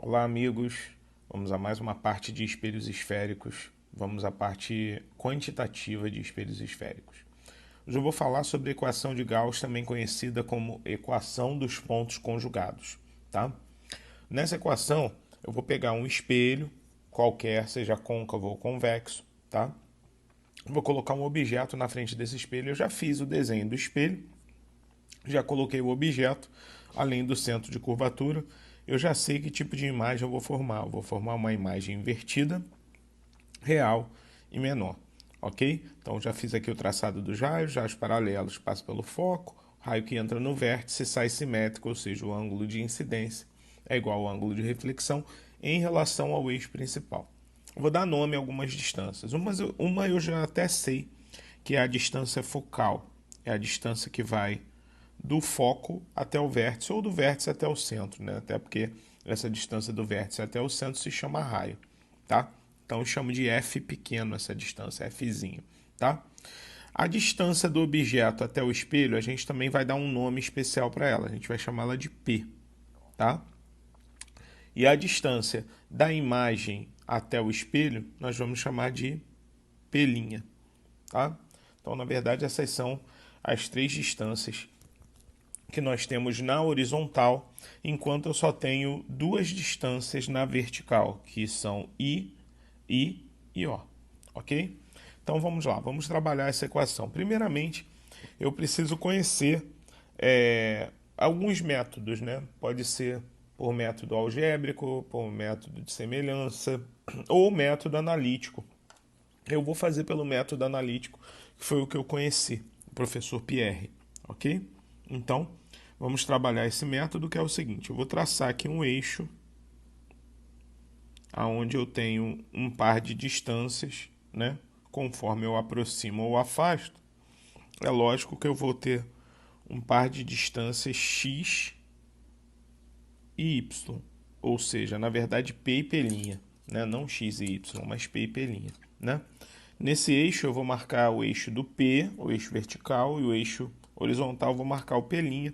Olá, amigos. Vamos a mais uma parte de espelhos esféricos. Vamos à parte quantitativa de espelhos esféricos. Hoje eu vou falar sobre a equação de Gauss, também conhecida como equação dos pontos conjugados, tá? Nessa equação, eu vou pegar um espelho qualquer, seja côncavo ou convexo, tá? Vou colocar um objeto na frente desse espelho. Eu já fiz o desenho do espelho, já coloquei o objeto, além do centro de curvatura. Eu já sei que tipo de imagem eu vou formar. Eu vou formar uma imagem invertida, real e menor, ok? Então já fiz aqui o traçado dos raios paralelos passam pelo foco, o raio que entra no vértice sai simétrico, ou seja, o ângulo de incidência é igual ao ângulo de reflexão em relação ao eixo principal. Vou dar nome a algumas distâncias. Uma eu já até sei, que é a distância focal. É a distância que vai do foco até o vértice, ou do vértice até o centro, né? Até porque essa distância do vértice até o centro se chama raio, tá? Então eu chamo de f pequeno essa distância, fzinho, tá? A distância do objeto até o espelho, a gente também vai dar um nome especial para ela, a gente vai chamá-la de p, tá? E a distância da imagem até o espelho, nós vamos chamar de p', tá? Então, na verdade, essas são as três distâncias que nós temos na horizontal, enquanto eu só tenho duas distâncias na vertical, que são I e O, ok? Então vamos lá, vamos trabalhar essa equação. Primeiramente, eu preciso conhecer alguns métodos, né? Pode ser por método algébrico, por método de semelhança ou método analítico. Eu vou fazer pelo método analítico, que foi o que eu conheci, o professor Pierre, ok? Então, vamos trabalhar esse método, que é o seguinte: eu vou traçar aqui um eixo onde eu tenho um par de distâncias, né? Conforme eu aproximo ou afasto, é lógico que eu vou ter um par de distâncias x e y, ou seja, na verdade p e p', né? Não x e y, mas p e p', né? Nesse eixo eu vou marcar o eixo do P, o eixo vertical, e o eixo horizontal eu vou marcar o P'.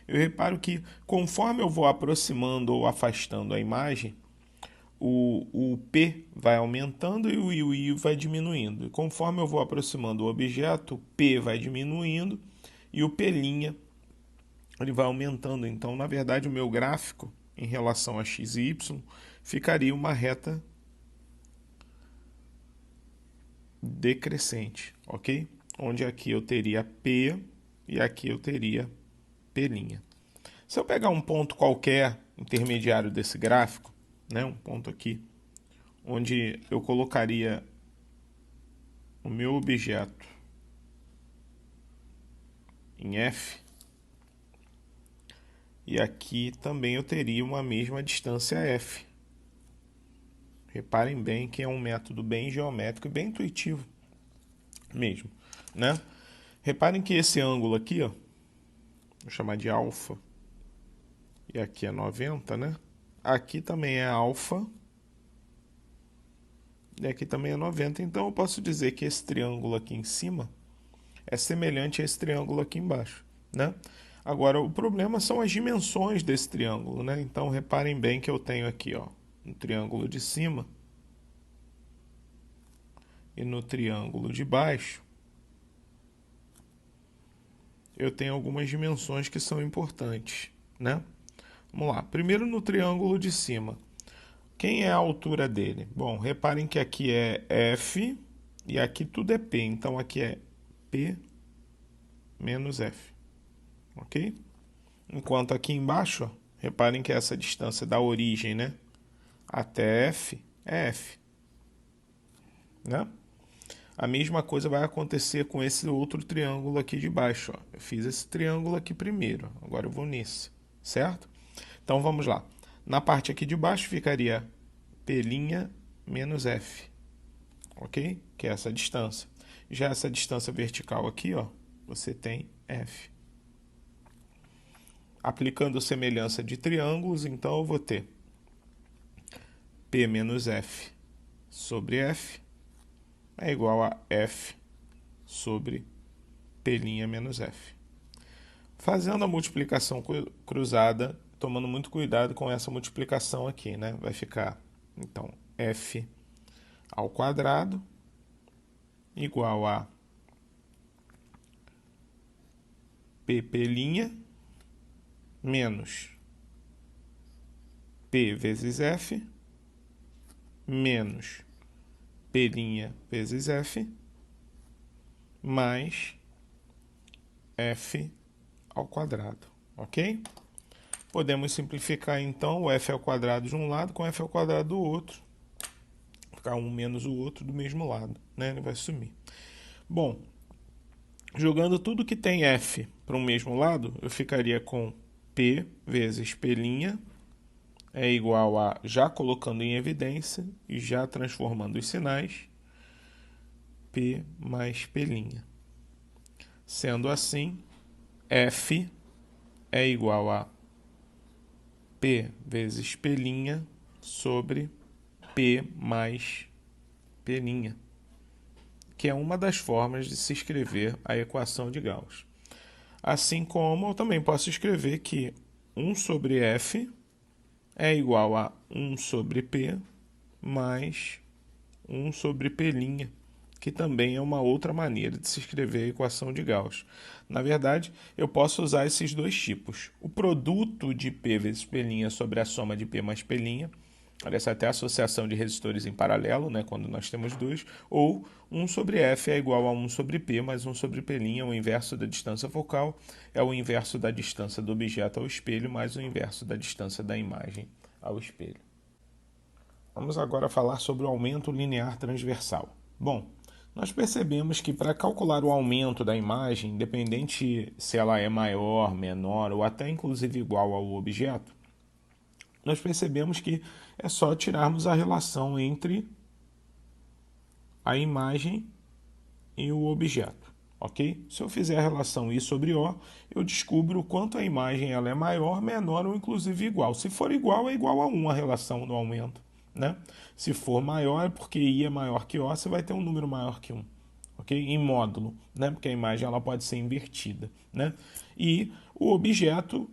Eu reparo que conforme eu vou aproximando ou afastando a imagem, o P vai aumentando e o I vai diminuindo. E conforme eu vou aproximando o objeto, o P vai diminuindo e o P' ele vai aumentando. Então, na verdade, o meu gráfico em relação a x e y ficaria uma reta decrescente, ok? Onde aqui eu teria P e aqui eu teria P'. Se eu pegar um ponto qualquer intermediário desse gráfico, né, um ponto aqui, onde eu colocaria o meu objeto em F, e aqui também eu teria uma mesma distância F. Reparem bem que é um método bem geométrico e bem intuitivo mesmo, né? Reparem que esse ângulo aqui, ó, vou chamar de alfa, e aqui é 90, né? Aqui também é alfa, e aqui também é 90. Então eu posso dizer que esse triângulo aqui em cima é semelhante a esse triângulo aqui embaixo, né? Agora, o problema são as dimensões desse triângulo, né? Então reparem bem que eu tenho aqui, ó, no triângulo de cima e no triângulo de baixo, eu tenho algumas dimensões que são importantes, né? Vamos lá. Primeiro, no triângulo de cima. Quem é a altura dele? Bom, reparem que aqui é F e aqui tudo é P. Então aqui é P menos F. Ok? Enquanto aqui embaixo, ó, reparem que essa distância da origem, né, até F é F, né? A mesma coisa vai acontecer com esse outro triângulo aqui de baixo, ó. Eu fiz esse triângulo aqui primeiro, agora eu vou nesse, certo? Então vamos lá. Na parte aqui de baixo ficaria P' menos F, ok? Que é essa distância. Já essa distância vertical aqui, ó, você tem F. Aplicando semelhança de triângulos, então eu vou ter P menos F sobre F é igual a F sobre P' menos F. Fazendo a multiplicação cruzada, tomando muito cuidado com essa multiplicação aqui, né? Vai ficar, então, f ao quadrado igual a p' menos p vezes f menos p' vezes f mais f ao quadrado, ok? Podemos simplificar então o f ao quadrado de um lado com f ao quadrado do outro. Ficar um menos o outro do mesmo lado, né? Ele vai sumir. Bom, jogando tudo que tem f para o mesmo lado, eu ficaria com p vezes p' é igual a, já colocando em evidência e já transformando os sinais, p mais p'. Sendo assim, f é igual a p vezes p' sobre p mais p', que é uma das formas de se escrever a equação de Gauss. Assim como eu também posso escrever que 1 sobre f é igual a 1 sobre p mais 1 sobre p', que também é uma outra maneira de se escrever a equação de Gauss. Na verdade, eu posso usar esses dois tipos. O produto de P vezes P' sobre a soma de P mais P', parece até a associação de resistores em paralelo, né, quando nós temos dois, ou 1 sobre F é igual a 1 sobre P mais 1 sobre P', o inverso da distância focal, é o inverso da distância do objeto ao espelho, mais o inverso da distância da imagem ao espelho. Vamos agora falar sobre o aumento linear transversal. Bom, nós percebemos que para calcular o aumento da imagem, independente se ela é maior, menor ou até inclusive igual ao objeto, nós percebemos que é só tirarmos a relação entre a imagem e o objeto, ok? Se eu fizer a relação I sobre O, eu descubro o quanto a imagem ela é maior, menor ou inclusive igual. Se for igual, é igual a 1 a relação do aumento, né? Se for maior, é porque I é maior que O, você vai ter um número maior que 1. Okay? Em módulo, né? Porque a imagem ela pode ser invertida, né? E o objeto,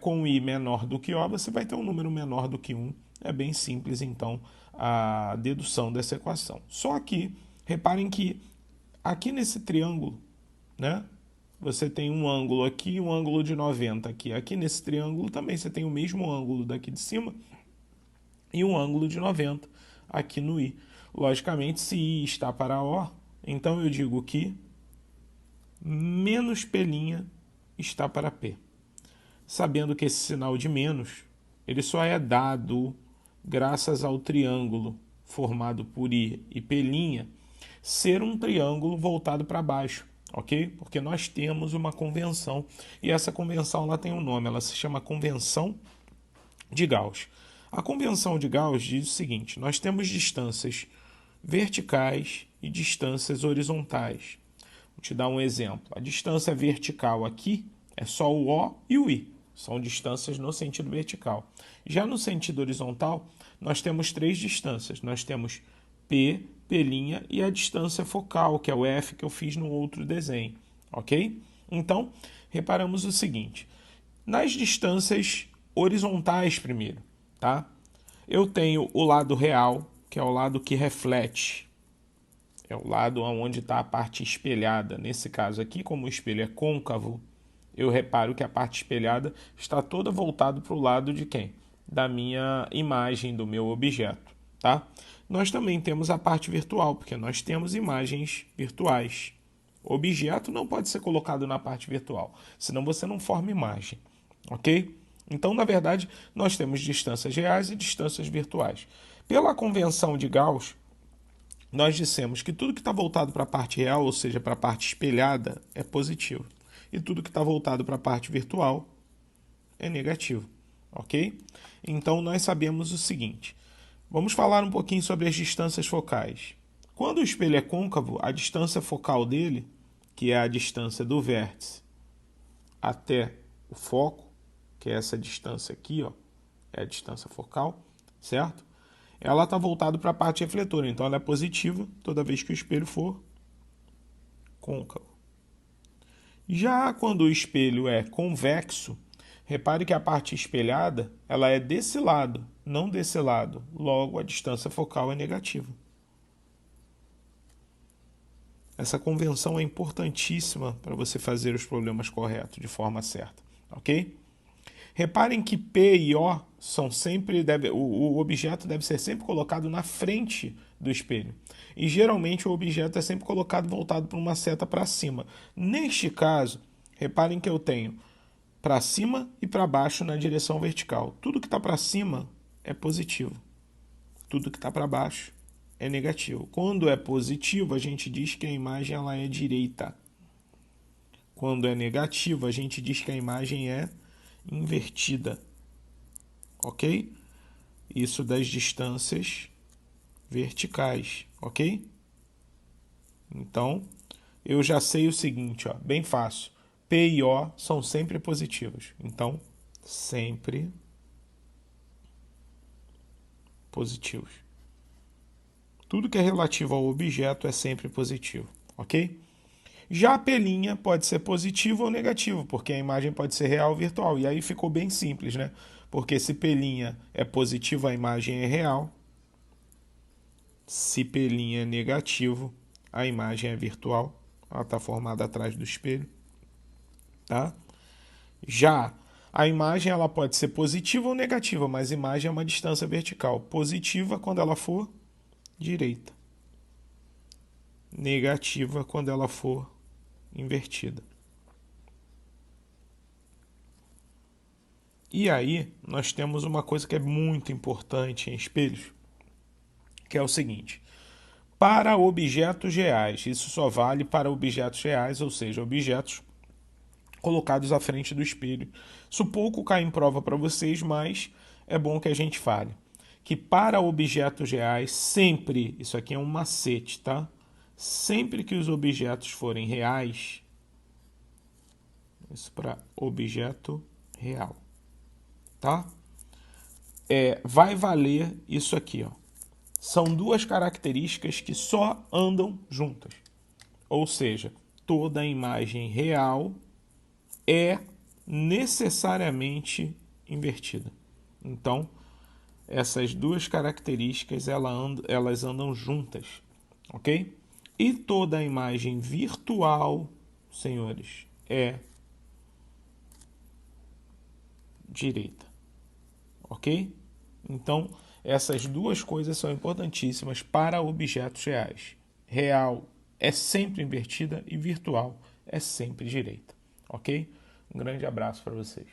com I menor do que O, você vai ter um número menor do que 1. É bem simples, então, a dedução dessa equação. Só que, reparem que aqui nesse triângulo, né? Você tem um ângulo aqui e um ângulo de 90 aqui. Aqui nesse triângulo também você tem o mesmo ângulo daqui de cima e um ângulo de 90 aqui no I. Logicamente, se I está para O, então eu digo que menos P' está para P. Sabendo que esse sinal de menos, ele só é dado graças ao triângulo formado por I e P' ser um triângulo voltado para baixo, ok? Porque nós temos uma convenção, e essa convenção ela tem um nome, ela se chama Convenção de Gauss. A Convenção de Gauss diz o seguinte: nós temos distâncias verticais e distâncias horizontais. Vou te dar um exemplo. A distância vertical aqui é só o O e o I. São distâncias no sentido vertical. Já no sentido horizontal, nós temos três distâncias. Nós temos P, P' e a distância focal, que é o F que eu fiz no outro desenho. Ok? Então, reparamos o seguinte. Nas distâncias horizontais primeiro, tá? Eu tenho o lado real, que é o lado que reflete. É o lado onde está a parte espelhada. Nesse caso aqui, como o espelho é côncavo, eu reparo que a parte espelhada está toda voltada para o lado de quem? Da minha imagem, do meu objeto, tá? Nós também temos a parte virtual, porque nós temos imagens virtuais. O objeto não pode ser colocado na parte virtual, senão você não forma imagem, ok? Então, na verdade, nós temos distâncias reais e distâncias virtuais. Pela convenção de Gauss, nós dissemos que tudo que está voltado para a parte real, ou seja, para a parte espelhada, é positivo. E tudo que está voltado para a parte virtual é negativo, ok? Então, nós sabemos o seguinte. Vamos falar um pouquinho sobre as distâncias focais. Quando o espelho é côncavo, a distância focal dele, que é a distância do vértice até o foco, que é essa distância aqui, ó, é a distância focal, certo? Ela está voltada para a parte refletora, então ela é positiva toda vez que o espelho for côncavo. Já quando o espelho é convexo, Repare que a parte espelhada, ela é desse lado, não desse lado. Logo, a distância focal é negativa. Essa convenção é importantíssima para você fazer os problemas corretos, de forma certa, ok? Reparem que P e O são sempre... o objeto deve ser sempre colocado na frente do espelho. E geralmente o objeto é sempre colocado voltado para uma seta para cima. Neste caso, reparem que eu tenho para cima e para baixo na direção vertical. Tudo que está para cima é positivo. Tudo que está para baixo é negativo. Quando é positivo, a gente diz que a imagem ela é direita. Quando é negativo, a gente diz que a imagem é invertida. Ok? Isso das distâncias verticais. Ok? Então, eu já sei o seguinte, ó, bem fácil. P e O são sempre positivos. Então, sempre positivos. Tudo que é relativo ao objeto é sempre positivo, ok? Já a pelinha pode ser positivo ou negativo, porque a imagem pode ser real ou virtual. E aí ficou bem simples, né? Porque se pelinha é positivo, a imagem é real. Se pelinha é negativo, a imagem é virtual. Ela está formada atrás do espelho. Tá? Já a imagem ela pode ser positiva ou negativa, mas a imagem é uma distância vertical. Positiva quando ela for direita. Negativa quando ela for invertida. E aí, nós temos uma coisa que é muito importante em espelhos, que é o seguinte: para objetos reais, isso só vale para objetos reais, ou seja, objetos colocados à frente do espelho. Isso pouco cai em prova para vocês, mas é bom que a gente fale. Que para objetos reais, sempre, isso aqui é um macete, tá? Sempre que os objetos forem reais, isso para objeto real, tá? Vai valer isso aqui, ó. São duas características que só andam juntas. Ou seja, toda imagem real é necessariamente invertida. Então, essas duas características elas andam juntas, ok? E toda imagem virtual, senhores, é direita, ok? Então, essas duas coisas são importantíssimas para objetos reais. Real é sempre invertida e virtual é sempre direita, ok? Um grande abraço para vocês.